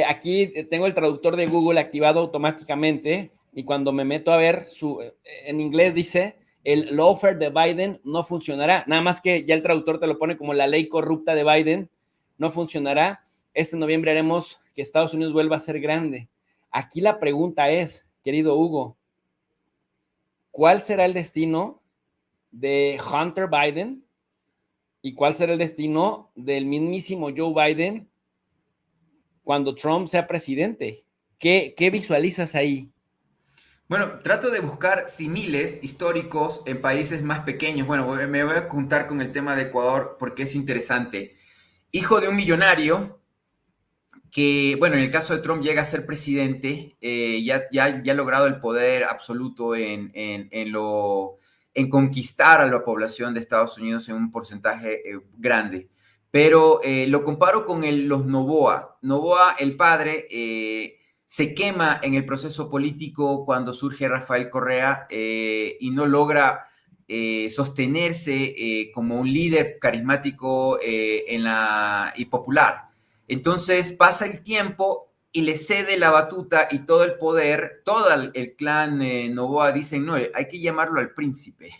Aquí tengo el traductor de Google activado automáticamente y cuando me meto a ver, en inglés dice, el lawfare de Biden no funcionará. Nada más que ya el traductor te lo pone como la ley corrupta de Biden, no funcionará. Este noviembre haremos que Estados Unidos vuelva a ser grande. Aquí la pregunta es, querido Hugo, ¿cuál será el destino de Hunter Biden y cuál será el destino del mismísimo Joe Biden cuando Trump sea presidente? ¿Qué visualizas ahí? Bueno, trato de buscar símiles históricos en países más pequeños. Bueno, me voy a juntar con el tema de Ecuador porque es interesante. Hijo de un millonario que, bueno, en el caso de Trump llega a ser presidente, ya ha logrado el poder absoluto en conquistar a la población de Estados Unidos en un porcentaje grande. Pero lo comparo con los Noboa. Noboa, el padre, se quema en el proceso político cuando surge Rafael Correa y no logra sostenerse como un líder carismático y popular. Entonces pasa el tiempo y le cede la batuta y todo el poder, todo el clan Noboa dicen, no, hay que llamarlo al príncipe,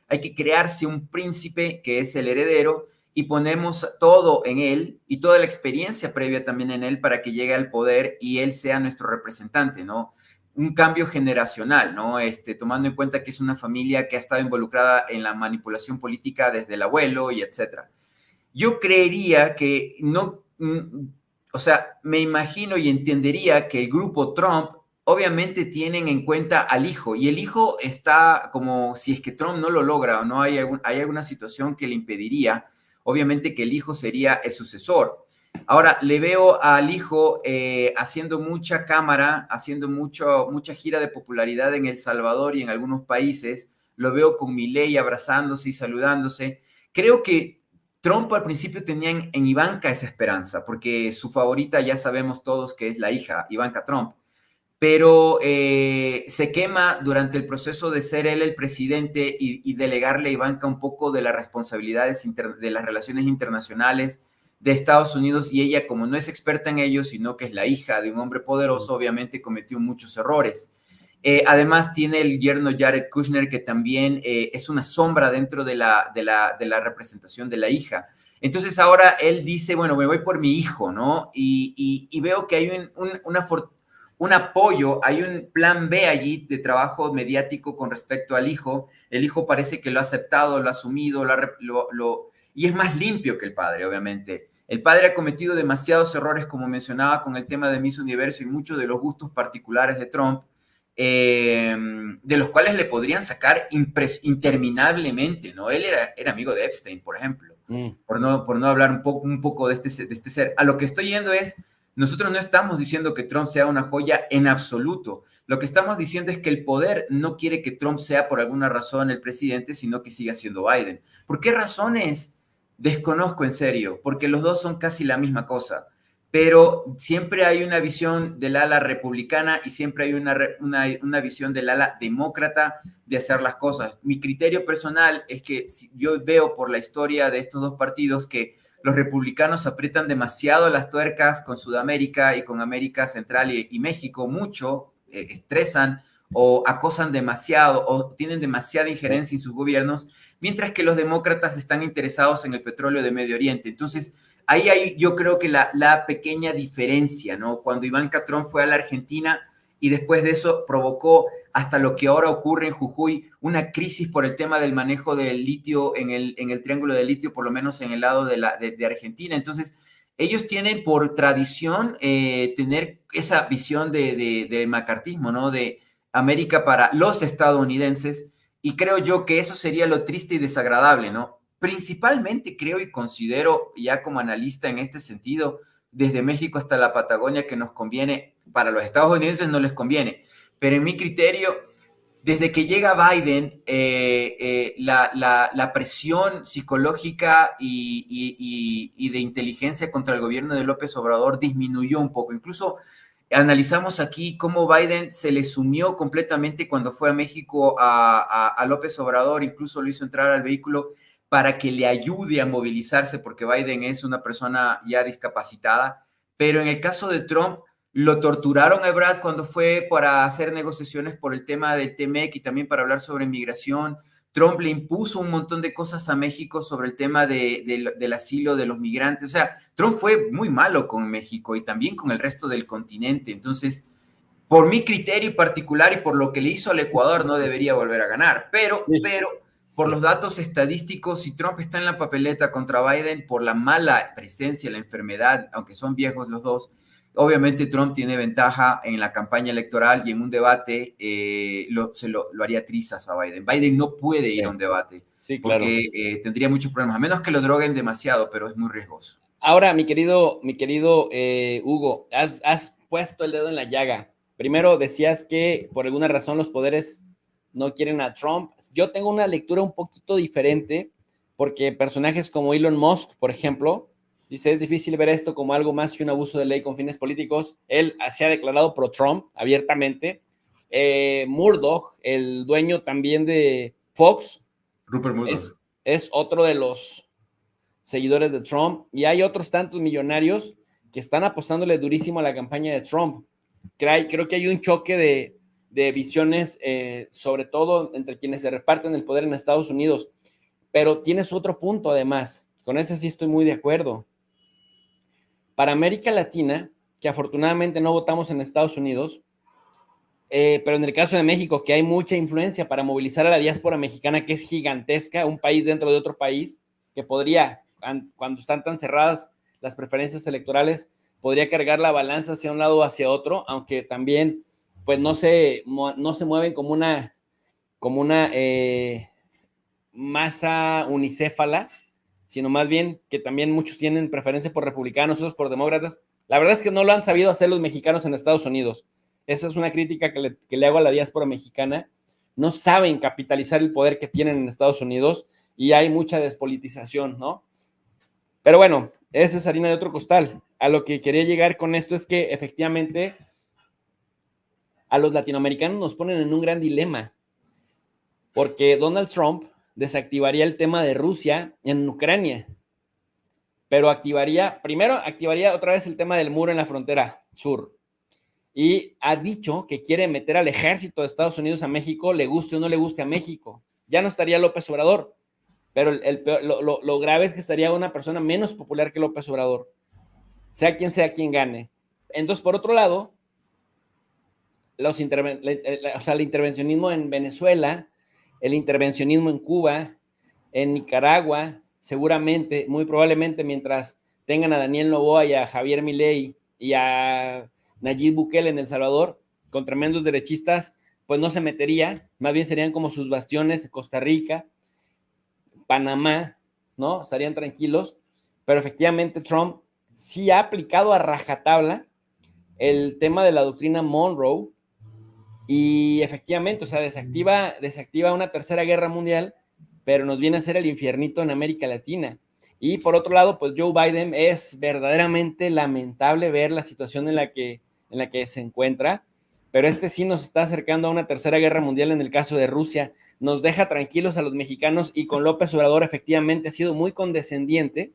hay que crearse un príncipe que es el heredero y ponemos todo en él y toda la experiencia previa también en él para que llegue al poder y él sea nuestro representante, ¿no? Un cambio generacional, ¿no? Tomando en cuenta que es una familia que ha estado involucrada en la manipulación política desde el abuelo y etcétera. Yo creería que no, o sea, me imagino y entendería que el grupo Trump obviamente tienen en cuenta al hijo y el hijo está como si es que Trump no lo logra o no hay alguna situación que le impediría, obviamente que el hijo sería el sucesor. Ahora, le veo al hijo haciendo mucha cámara, haciendo mucha gira de popularidad en El Salvador y en algunos países. Lo veo con Milei abrazándose y saludándose. Creo que Trump al principio tenía en Ivanka esa esperanza, porque su favorita ya sabemos todos que es la hija, Ivanka Trump, pero se quema durante el proceso de ser él el presidente y delegarle a Ivanka un poco de las responsabilidades de las relaciones internacionales de Estados Unidos y ella como no es experta en ello, sino que es la hija de un hombre poderoso, obviamente cometió muchos errores. Además tiene el yerno Jared Kushner que también es una sombra dentro de la representación de la hija. Entonces ahora él dice, bueno, me voy por mi hijo, ¿no? Y veo que hay un apoyo, hay un plan B allí de trabajo mediático con respecto al hijo. El hijo parece que lo ha aceptado, lo ha asumido, y es más limpio que el padre, obviamente. El padre ha cometido demasiados errores, como mencionaba, con el tema de Miss Universo y muchos de los gustos particulares de Trump, de los cuales le podrían sacar interminablemente, ¿no? Él era amigo de Epstein, por ejemplo, Mm. por no hablar un poco de este ser. A lo que estoy yendo es, nosotros no estamos diciendo que Trump sea una joya en absoluto. Lo que estamos diciendo es que el poder no quiere que Trump sea por alguna razón el presidente, sino que siga siendo Biden. ¿Por qué razones? Desconozco en serio, porque los dos son casi la misma cosa, pero siempre hay una visión del ala republicana y siempre hay una visión del ala demócrata de hacer las cosas. Mi criterio personal es que yo veo por la historia de estos dos partidos que los republicanos aprietan demasiado las tuercas con Sudamérica y con América Central y México, mucho, estresan o acosan demasiado o tienen demasiada injerencia en sus gobiernos, mientras que los demócratas están interesados en el petróleo de Medio Oriente. Entonces, ahí hay yo creo que la pequeña diferencia, ¿no? Cuando Ivanka Trump fue a la Argentina y después de eso provocó hasta lo que ahora ocurre en Jujuy, una crisis por el tema del manejo del litio en el triángulo del litio, por lo menos en el lado de Argentina. Entonces, ellos tienen por tradición tener esa visión del macartismo, ¿no? De América para los estadounidenses, y creo yo que eso sería lo triste y desagradable, ¿no? Principalmente creo y considero ya como analista en este sentido, desde México hasta la Patagonia, que nos conviene, para los estadounidenses no les conviene, pero en mi criterio, desde que llega Biden, la presión psicológica y de inteligencia contra el gobierno de López Obrador disminuyó un poco. Incluso analizamos aquí cómo Biden se le sumió completamente cuando fue a México a López Obrador, incluso lo hizo entrar al vehículo para que le ayude a movilizarse, porque Biden es una persona ya discapacitada, pero en el caso de Trump, lo torturaron a Ebrard cuando fue para hacer negociaciones por el tema del TMEC y también para hablar sobre migración. Trump le impuso un montón de cosas a México sobre el tema del asilo de los migrantes. O sea, Trump fue muy malo con México y también con el resto del continente. Entonces, por mi criterio particular y por lo que le hizo al Ecuador, no debería volver a ganar. Pero por los datos estadísticos, si Trump está en la papeleta contra Biden por la mala presencia, la enfermedad, aunque son viejos los dos, obviamente Trump tiene ventaja en la campaña electoral y en un debate lo haría trizas a Biden. Biden no puede ir a un debate claro. porque tendría muchos problemas, a menos que lo droguen demasiado, pero es muy riesgoso. Ahora, mi querido Hugo, has puesto el dedo en la llaga. Primero decías que por alguna razón los poderes no quieren a Trump. Yo tengo una lectura un poquito diferente porque personajes como Elon Musk, por ejemplo, dice, es difícil ver esto como algo más que un abuso de ley con fines políticos. Él se ha declarado pro-Trump abiertamente. Murdoch, el dueño también de Fox, Rupert Murdoch. Es otro de los seguidores de Trump, y hay otros tantos millonarios que están apostándole durísimo a la campaña de Trump. Creo que hay un choque de visiones, sobre todo entre quienes se reparten el poder en Estados Unidos, pero tienes otro punto además, con ese sí estoy muy de acuerdo. Para América Latina, que afortunadamente no votamos en Estados Unidos, pero en el caso de México, que hay mucha influencia para movilizar a la diáspora mexicana, que es gigantesca, un país dentro de otro país, que podría, cuando están tan cerradas las preferencias electorales, podría cargar la balanza hacia un lado o hacia otro, aunque también pues no se mueven como una masa unicéfala, sino más bien que también muchos tienen preferencia por republicanos, otros por demócratas. La verdad es que no lo han sabido hacer los mexicanos en Estados Unidos. Esa es una crítica que le hago a la diáspora mexicana. No saben capitalizar el poder que tienen en Estados Unidos y hay mucha despolitización, ¿no? Pero bueno, esa es harina de otro costal. A lo que quería llegar con esto es que efectivamente a los latinoamericanos nos ponen en un gran dilema, porque Donald Trump desactivaría el tema de Rusia en Ucrania, pero primero activaría otra vez el tema del muro en la frontera sur, y ha dicho que quiere meter al ejército de Estados Unidos a México, le guste o no le guste a México. Ya no estaría López Obrador, pero lo grave es que estaría una persona menos popular que López Obrador, sea quien gane. Entonces, por otro lado, el intervencionismo en Venezuela, el intervencionismo en Cuba, en Nicaragua, seguramente, muy probablemente, mientras tengan a Daniel Noboa y a Javier Milei y a Nayib Bukele en El Salvador, con tremendos derechistas, pues no se metería, más bien serían como sus bastiones, Costa Rica, Panamá, ¿no? Estarían tranquilos, pero efectivamente Trump sí ha aplicado a rajatabla el tema de la doctrina Monroe y efectivamente, o sea, desactiva una tercera guerra mundial, pero nos viene a ser el infiernito en América Latina. Y por otro lado, pues Joe Biden, es verdaderamente lamentable ver la situación en la que se encuentra, pero sí nos está acercando a una tercera guerra mundial en el caso de Rusia, nos deja tranquilos a los mexicanos y con López Obrador efectivamente ha sido muy condescendiente,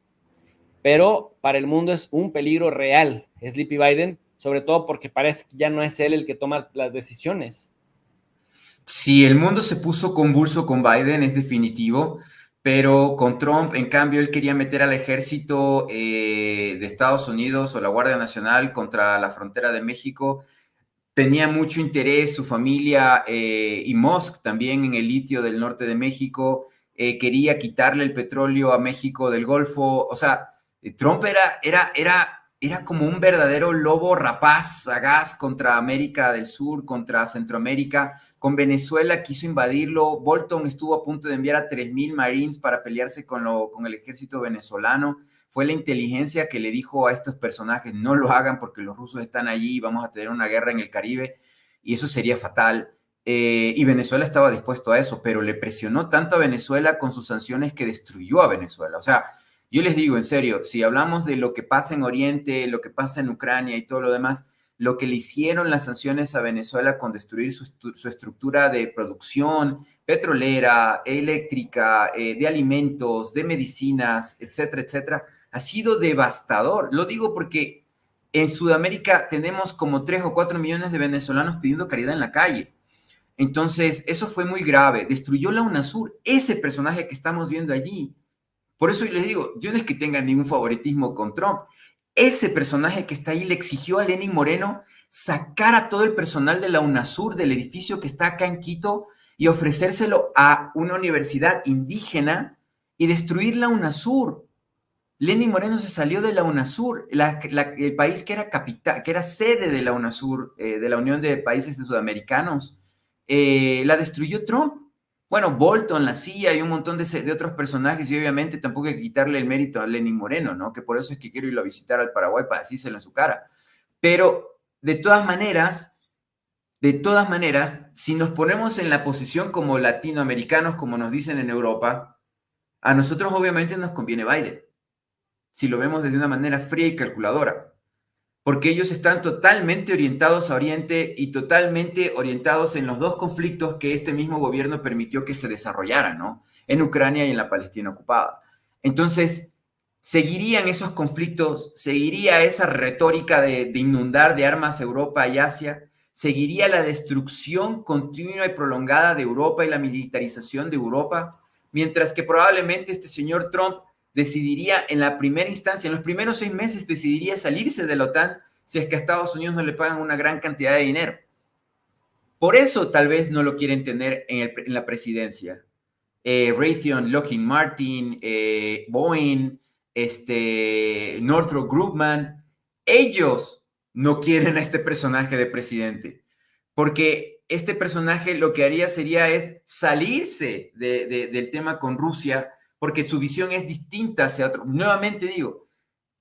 pero para el mundo es un peligro real, Sleepy Biden, sobre todo porque parece que ya no es él el que toma las decisiones. Sí, el mundo se puso convulso con Biden, es definitivo, pero con Trump, en cambio, él quería meter al ejército de Estados Unidos o la Guardia Nacional contra la frontera de México. Tenía mucho interés su familia y Musk también en el litio del norte de México. Quería quitarle el petróleo a México del Golfo. O sea, Trump era como un verdadero lobo rapaz, sagaz contra América del Sur, contra Centroamérica. Con Venezuela quiso invadirlo. Bolton estuvo a punto de enviar a 3,000 Marines para pelearse con el ejército venezolano. Fue la inteligencia que le dijo a estos personajes, no lo hagan porque los rusos están allí y vamos a tener una guerra en el Caribe y eso sería fatal. Y Venezuela estaba dispuesto a eso, pero le presionó tanto a Venezuela con sus sanciones que destruyó a Venezuela. O sea, yo les digo en serio, si hablamos de lo que pasa en Oriente, lo que pasa en Ucrania y todo lo demás, lo que le hicieron las sanciones a Venezuela con destruir su estructura de producción petrolera, eléctrica, de alimentos, de medicinas, etcétera, etcétera, ha sido devastador. Lo digo porque En Sudamérica tenemos como 3 o 4 millones de venezolanos pidiendo caridad en la calle. Entonces, eso fue muy grave. Destruyó la UNASUR, ese personaje que estamos viendo allí. Por eso yo les digo, yo no es que tenga ningún favoritismo con Trump. Ese personaje que está ahí le exigió a Lenín Moreno sacar a todo el personal de la UNASUR del edificio que está acá en Quito y ofrecérselo a una universidad indígena y destruir la UNASUR. Lenín Moreno se salió de la UNASUR, el país que era capital, que era sede de la UNASUR, de la Unión de Países Sudamericanos, la destruyó Trump. Bueno, Bolton, la CIA y un montón de otros personajes, y obviamente tampoco hay que quitarle el mérito a Lenín Moreno, ¿no? Que por eso es que quiero irlo a visitar al Paraguay para decírselo en su cara. Pero de todas maneras, si nos ponemos en la posición como latinoamericanos, como nos dicen en Europa, a nosotros obviamente nos conviene Biden, si lo vemos desde una manera fría y calculadora, porque ellos están totalmente orientados a Oriente y totalmente orientados en los dos conflictos que este mismo gobierno permitió que se desarrollaran, ¿no? En Ucrania y en la Palestina ocupada. Entonces, seguirían esos conflictos, seguiría esa retórica de inundar de armas Europa y Asia, seguiría la destrucción continua y prolongada de Europa y la militarización de Europa, mientras que probablemente este señor Trump decidiría en la primera instancia, en los primeros 6 meses, decidiría salirse de la OTAN si es que a Estados Unidos no le pagan una gran cantidad de dinero. Por eso tal vez no lo quieren tener en la presidencia. Raytheon, Lockheed Martin, Boeing, Northrop Grumman, ellos no quieren a este personaje de presidente, porque este personaje lo que haría sería es salirse del tema con Rusia, porque su visión es distinta hacia otro. Nuevamente digo,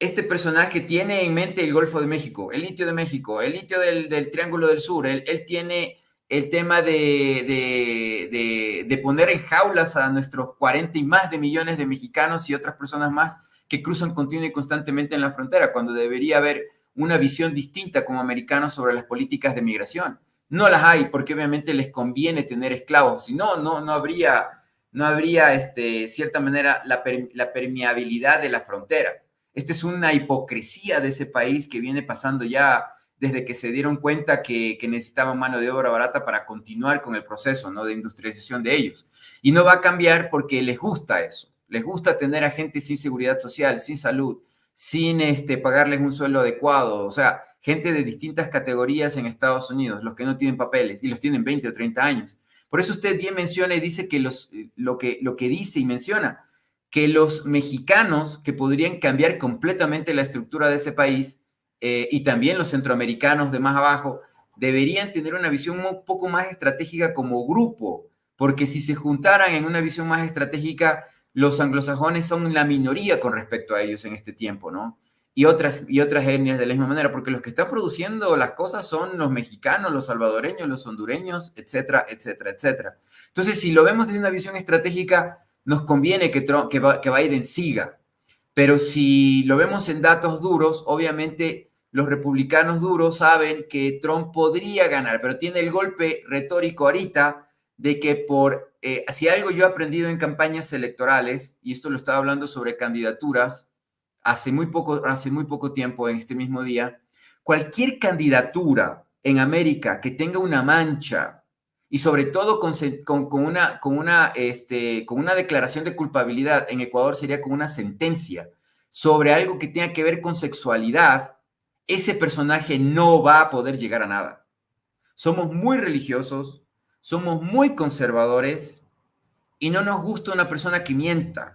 este personaje tiene en mente el Golfo de México, el litio de México, el litio del Triángulo del Sur. Él tiene el tema de poner en jaulas a nuestros 40 y más de millones de mexicanos y otras personas más que cruzan continua y constantemente en la frontera, cuando debería haber una visión distinta como americanos sobre las políticas de migración. No las hay, porque obviamente les conviene tener esclavos, si no, no habría, cierta manera, la permeabilidad de la frontera. Esta es una hipocresía de ese país que viene pasando ya desde que se dieron cuenta que necesitaban mano de obra barata para continuar con el proceso, ¿no?, de industrialización de ellos. Y no va a cambiar porque les gusta eso. Les gusta tener a gente sin seguridad social, sin salud, sin pagarles un sueldo adecuado. O sea, gente de distintas categorías en Estados Unidos, los que no tienen papeles y los tienen 20 o 30 años. Por eso usted bien menciona y dice que lo que dice y menciona, que los mexicanos que podrían cambiar completamente la estructura de ese país y también los centroamericanos de más abajo deberían tener una visión un poco más estratégica como grupo, porque si se juntaran en una visión más estratégica, los anglosajones son la minoría con respecto a ellos en este tiempo, ¿no? Y otras etnias de la misma manera, porque los que están produciendo las cosas son los mexicanos, los salvadoreños, los hondureños, etcétera, etcétera, etcétera. Entonces, si lo vemos desde una visión estratégica, nos conviene que Biden siga, pero si lo vemos en datos duros, obviamente los republicanos duros saben que Trump podría ganar, pero tiene el golpe retórico ahorita de que si algo yo he aprendido en campañas electorales, y esto lo estaba hablando sobre candidaturas hace muy poco tiempo, en este mismo día, cualquier candidatura en América que tenga una mancha y sobre todo con una declaración de culpabilidad, en Ecuador sería con una sentencia sobre algo que tenga que ver con sexualidad, ese personaje no va a poder llegar a nada. Somos muy religiosos, somos muy conservadores y no nos gusta una persona que mienta.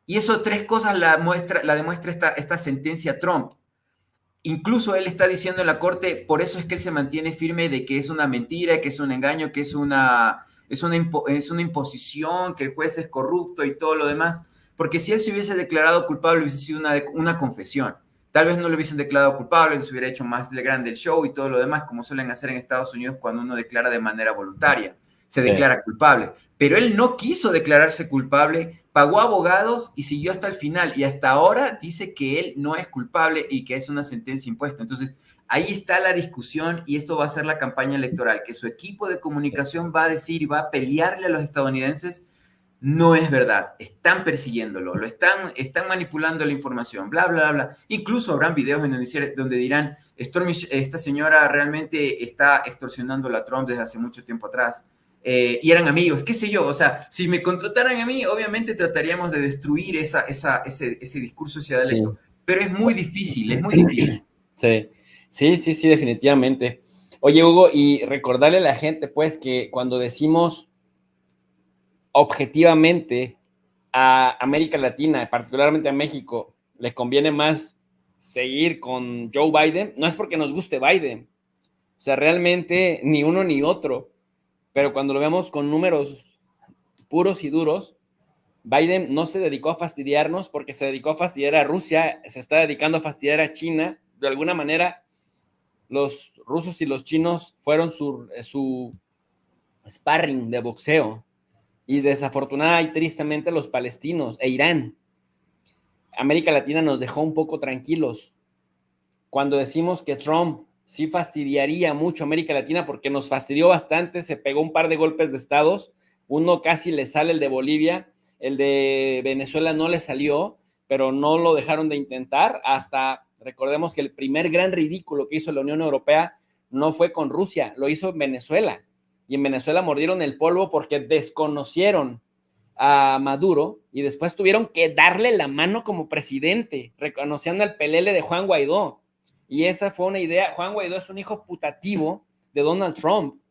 Y eso tres cosas la demuestra esta sentencia Trump. Incluso él está diciendo en la corte, por eso es que él se mantiene firme de que es una mentira, que es un engaño, que es una imposición, que el juez es corrupto y todo lo demás. Porque si él se hubiese declarado culpable, hubiese sido una confesión. Tal vez no lo hubiesen declarado culpable, se hubiera hecho más grande el show y todo lo demás, como suelen hacer en Estados Unidos cuando uno declara de manera voluntaria. Se declara culpable. Pero él no quiso declararse culpable, pagó abogados y siguió hasta el final. Y hasta ahora dice que él no es culpable y que es una sentencia impuesta. Entonces, ahí está la discusión y esto va a ser la campaña electoral, que su equipo de comunicación va a decir y va a pelearle a los estadounidenses No es verdad, están persiguiéndolo, están manipulando la información, bla, bla, bla. Incluso habrán videos en donde dirán, esta señora realmente está extorsionando a Trump desde hace mucho tiempo atrás. Y eran amigos, qué sé yo, o sea, si me contrataran a mí, obviamente trataríamos de destruir ese discurso hacia Sí. electo, pero es muy difícil, es muy difícil. Sí, sí, sí, sí, definitivamente. Oye, Hugo, y recordarle a la gente, pues, que cuando decimos objetivamente a América Latina, particularmente a México, le conviene más seguir con Joe Biden, no es porque nos guste Biden, o sea, realmente ni uno ni otro, pero cuando lo vemos con números puros y duros, Biden no se dedicó a fastidiarnos porque se dedicó a fastidiar a Rusia, se está dedicando a fastidiar a China, de alguna manera los rusos y los chinos fueron su sparring de boxeo y desafortunada y tristemente los palestinos e Irán. América Latina nos dejó un poco tranquilos. Cuando decimos que Trump sí fastidiaría mucho a América Latina porque nos fastidió bastante, se pegó un par de golpes de estados, uno casi le sale el de Bolivia, el de Venezuela no le salió, pero no lo dejaron de intentar hasta, recordemos que el primer gran ridículo que hizo la Unión Europea no fue con Rusia, lo hizo en Venezuela. Y en Venezuela mordieron el polvo porque desconocieron a Maduro y después tuvieron que darle la mano como presidente, reconociendo el pelele de Juan Guaidó. Y esa fue una idea. Juan Guaidó es un hijo putativo de Donald Trump.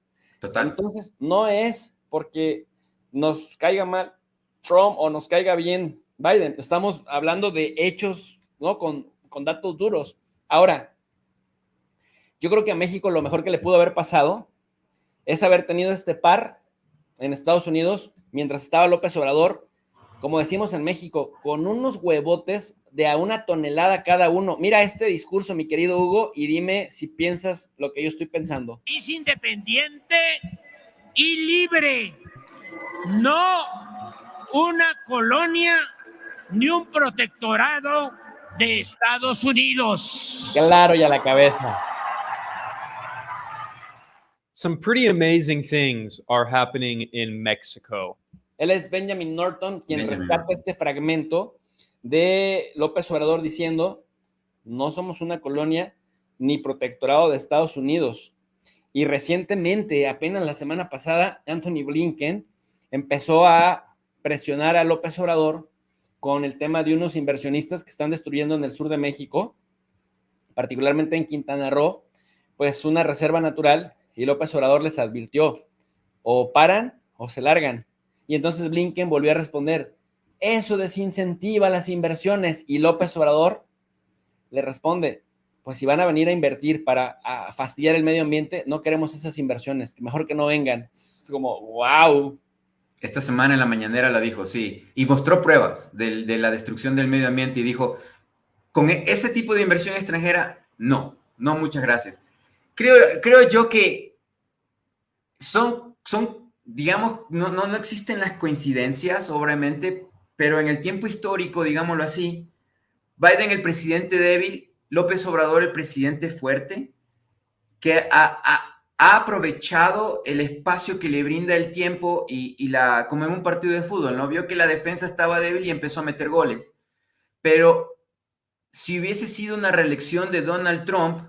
Total. Entonces, no es porque nos caiga mal Trump o nos caiga bien Biden. Estamos hablando de hechos, ¿no? Con datos duros. Ahora, yo creo que a México lo mejor que le pudo haber pasado es haber tenido este par en Estados Unidos mientras estaba López Obrador, como decimos en México, con unos huevotes de a 1 tonelada cada uno. Mira este discurso, mi querido Hugo, y dime si piensas lo que yo estoy pensando. Es independiente y libre, no una colonia ni un protectorado de Estados Unidos. Claro, y a la cabeza. Some pretty amazing things are happening in Mexico. Él es Benjamin Norton, quien Benjamin rescata Norton. este fragmento de López Obrador diciendo, no somos una colonia ni protectorado de Estados Unidos. Y recientemente, apenas la semana pasada, Anthony Blinken empezó a presionar a López Obrador con el tema de unos inversionistas que están destruyendo en el sur de México, particularmente en Quintana Roo, pues una reserva natural, y López Obrador les advirtió, o paran o se largan. Y entonces Blinken volvió a responder, eso desincentiva las inversiones, y López Obrador le responde, pues si van a venir a invertir para fastidiar el medio ambiente, no queremos esas inversiones, mejor que no vengan. Es como, wow. Esta semana en la mañanera la dijo, sí, y mostró pruebas de la destrucción del medio ambiente y dijo, con ese tipo de inversión extranjera, no, muchas gracias. Creo yo que son digamos, no existen las coincidencias, obviamente, pero en el tiempo histórico, digámoslo así, Biden el presidente débil, López Obrador el presidente fuerte, que ha aprovechado el espacio que le brinda el tiempo como en un partido de fútbol, ¿no? Vio que la defensa estaba débil y empezó a meter goles. Pero si hubiese sido una reelección de Donald Trump,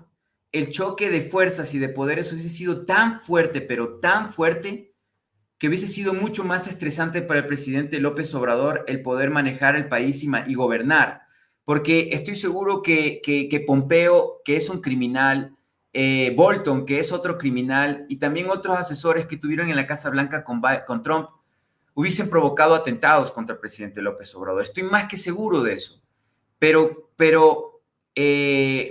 el choque de fuerzas y de poderes hubiese sido tan fuerte, pero tan fuerte, que hubiese sido mucho más estresante para el presidente López Obrador el poder manejar el país y gobernar. Porque estoy seguro que Pompeo, que es un criminal, Bolton, que es otro criminal, y también otros asesores que tuvieron en la Casa Blanca con Trump, hubiesen provocado atentados contra el presidente López Obrador. Estoy más que seguro de eso. Pero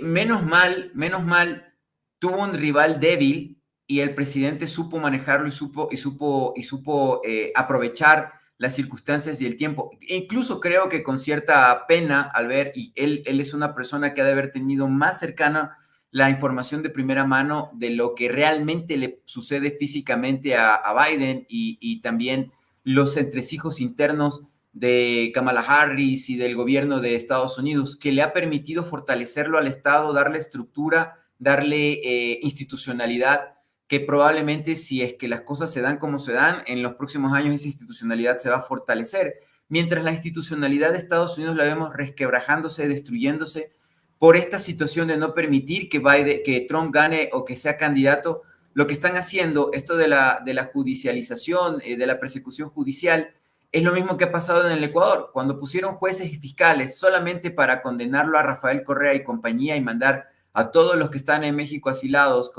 menos mal, tuvo un rival débil y el presidente supo manejarlo y supo aprovechar las circunstancias y el tiempo. E incluso creo que con cierta pena al ver, y él es una persona que ha de haber tenido más cercana la información de primera mano de lo que realmente le sucede físicamente a Biden y también los entresijos internos de Kamala Harris y del gobierno de Estados Unidos, que le ha permitido fortalecerlo al Estado, darle estructura, darle institucionalidad, que probablemente si es que las cosas se dan como se dan, en los próximos años esa institucionalidad se va a fortalecer, mientras la institucionalidad de Estados Unidos la vemos resquebrajándose, destruyéndose por esta situación de no permitir que Trump gane o que sea candidato. Lo que están haciendo, esto de la judicialización, de la persecución judicial, es lo mismo que ha pasado en el Ecuador, cuando pusieron jueces y fiscales solamente para condenarlo a Rafael Correa y compañía y mandar a todos los que están en México asilados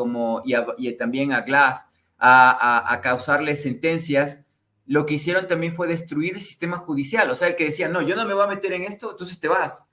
y también a Glass a causarles sentencias. Lo que hicieron también fue destruir el sistema judicial. O sea, el que decía, no, yo no me voy a meter en esto, entonces te vas.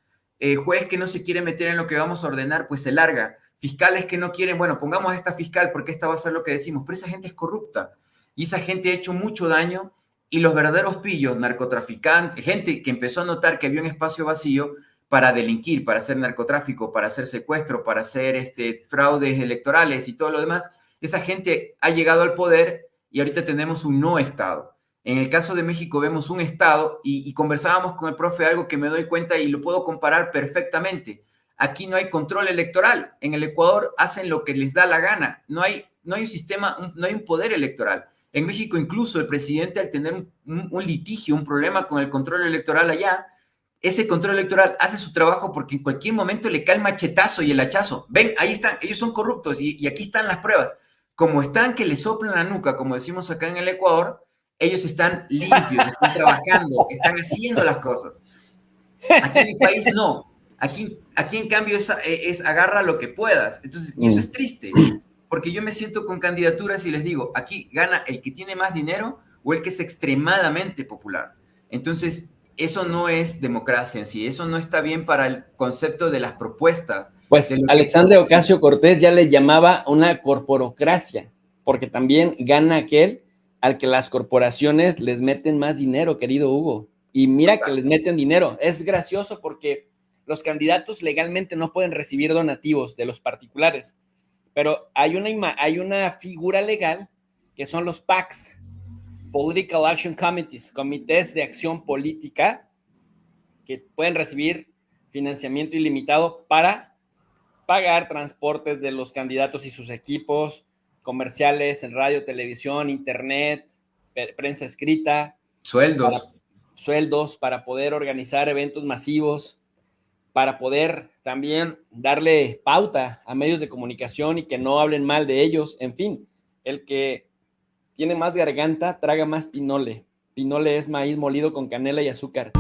Juez que no se quiere meter en lo que vamos a ordenar, pues se larga. Fiscales que no quieren, bueno, pongamos a esta fiscal porque esta va a hacer lo que decimos, pero esa gente es corrupta y esa gente ha hecho mucho daño y los verdaderos pillos, narcotraficantes, gente que empezó a notar que había un espacio vacío para delinquir, para hacer narcotráfico, para hacer secuestro, para hacer fraudes electorales y todo lo demás, esa gente ha llegado al poder y ahorita tenemos un no Estado. En el caso de México vemos un Estado y conversábamos con el profe algo que me doy cuenta y lo puedo comparar perfectamente. Aquí no hay control electoral. En el Ecuador hacen lo que les da la gana. No hay un sistema, no hay un poder electoral. En México incluso el presidente al tener un litigio, un problema con el control electoral allá, ese control electoral hace su trabajo porque en cualquier momento le cae el machetazo y el hachazo. Ven, ahí están, ellos son corruptos y aquí están las pruebas. Como están que le soplan la nuca, como decimos acá en el Ecuador, ellos están limpios, están trabajando, están haciendo las cosas. Aquí en el país no. Aquí en cambio es agarra lo que puedas. Entonces, y eso es triste, porque yo me siento con candidaturas y les digo, aquí gana el que tiene más dinero o el que es extremadamente popular. Entonces, eso no es democracia en sí, eso no está bien para el concepto de las propuestas. Pues Alexandria Ocasio-Cortez ya le llamaba una corporocracia, porque también gana aquel al que las corporaciones les meten más dinero, querido Hugo. Y mira que les meten dinero. Es gracioso porque los candidatos legalmente no pueden recibir donativos de los particulares, pero hay una figura legal que son los PACs, Political Action Committees, comités de acción política, que pueden recibir financiamiento ilimitado para pagar transportes de los candidatos y sus equipos, comerciales en radio, televisión, internet, prensa escrita, sueldos para poder organizar eventos masivos, para poder también darle pauta a medios de comunicación y que no hablen mal de ellos. En fin, el que tiene más garganta traga más pinole. Pinole es maíz molido con canela y azúcar.